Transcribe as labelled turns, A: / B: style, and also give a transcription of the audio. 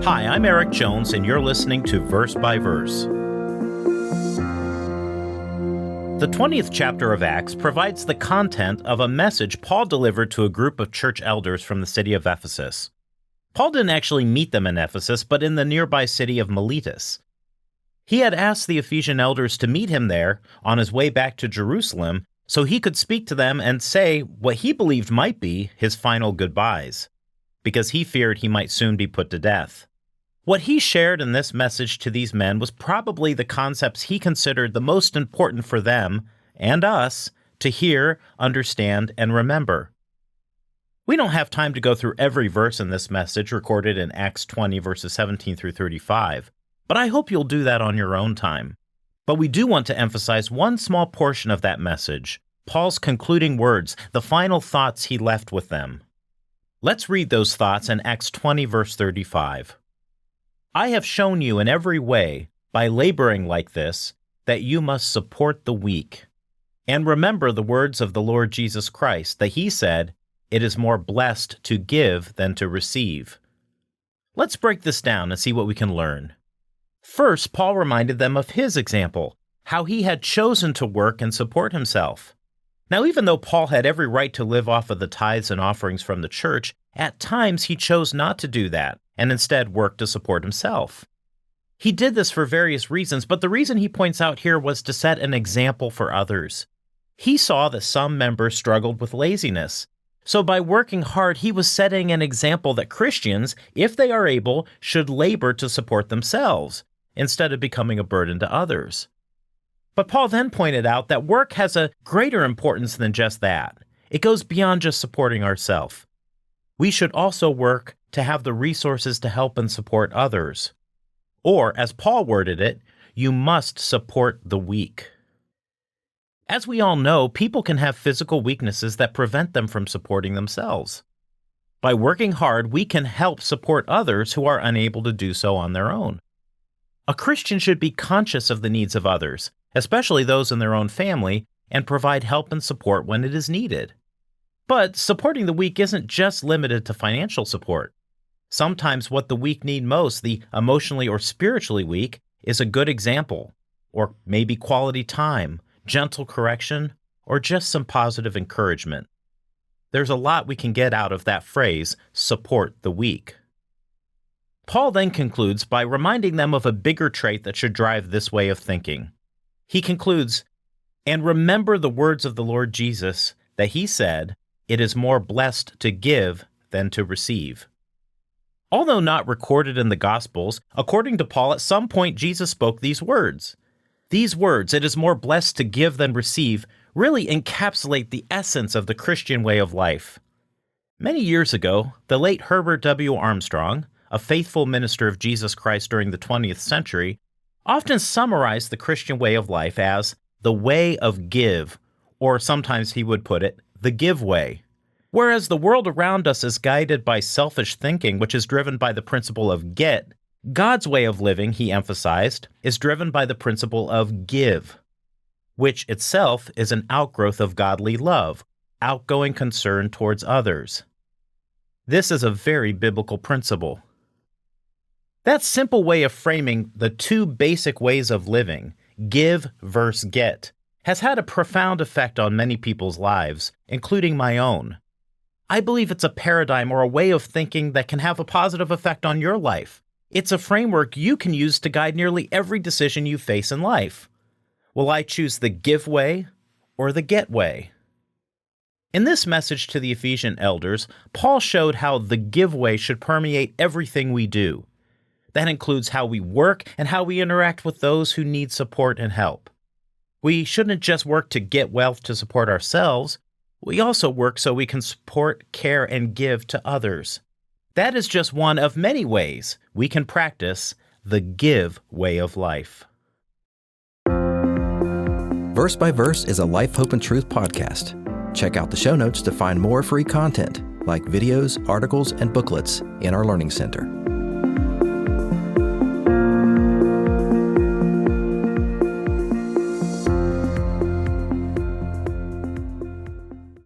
A: Hi, I'm Erik Jones, and you're listening to Verse by Verse. The 20th chapter of Acts provides the content of a message Paul delivered to a group of church elders from the city of Ephesus. Paul didn't actually meet them in Ephesus, but in the nearby city of Miletus. He had asked the Ephesian elders to meet him there on his way back to Jerusalem so he could speak to them and say what he believed might be his final goodbyes, because he feared he might soon be put to death. What he shared in this message to these men was probably the concepts he considered the most important for them and us to hear, understand, and remember. We don't have time to go through every verse in this message recorded in Acts 20, verses 17 through 35, but I hope you'll do that on your own time. But we do want to emphasize one small portion of that message, Paul's concluding words, the final thoughts he left with them. Let's read those thoughts in Acts 20, verse 35. I have shown you in every way, by laboring like this, that you must support the weak. And remember the words of the Lord Jesus Christ, that he said, "It is more blessed to give than to receive." Let's break this down and see what we can learn. First, Paul reminded them of his example, how he had chosen to work and support himself. Now, even though Paul had every right to live off of the tithes and offerings from the church, at times he chose not to do that and instead worked to support himself. He did this for various reasons, but the reason he points out here was to set an example for others. He saw that some members struggled with laziness. So by working hard, he was setting an example that Christians, if they are able, should labor to support themselves, instead of becoming a burden to others. But Paul then pointed out that work has a greater importance than just that. It goes beyond just supporting ourselves. We should also work to have the resources to help and support others. Or, as Paul worded it, you must support the weak. As we all know, people can have physical weaknesses that prevent them from supporting themselves. By working hard, we can help support others who are unable to do so on their own. A Christian should be conscious of the needs of others, especially those in their own family, and provide help and support when it is needed. But supporting the weak isn't just limited to financial support. Sometimes what the weak need most, the emotionally or spiritually weak, is a good example, or maybe quality time, gentle correction, or just some positive encouragement. There's a lot we can get out of that phrase, support the weak. Paul then concludes by reminding them of a bigger trait that should drive this way of thinking. He concludes, and remember the words of the Lord Jesus, that he said, "It is more blessed to give than to receive." Although not recorded in the Gospels, according to Paul, at some point Jesus spoke these words. These words, "it is more blessed to give than receive," really encapsulate the essence of the Christian way of life. Many years ago, the late Herbert W. Armstrong, a faithful minister of Jesus Christ during the 20th century, often summarized the Christian way of life as the way of give, or sometimes he would put it, the give way. Whereas the world around us is guided by selfish thinking, which is driven by the principle of get, God's way of living, he emphasized, is driven by the principle of give, which itself is an outgrowth of godly love, outgoing concern towards others. This is a very biblical principle. That simple way of framing the two basic ways of living, give versus get, has had a profound effect on many people's lives, including my own. I believe it's a paradigm or a way of thinking that can have a positive effect on your life. It's a framework you can use to guide nearly every decision you face in life. Will I choose the give way or the get way? In this message to the Ephesian elders, Paul showed how the give way should permeate everything we do. That includes how we work and how we interact with those who need support and help. We shouldn't just work to get wealth to support ourselves. We also work so we can support, care, and give to others. That is just one of many ways we can practice the give way of life.
B: Verse by Verse is a Life, Hope, and Truth podcast. Check out the show notes to find more free content, like videos, articles, and booklets in our Learning Center.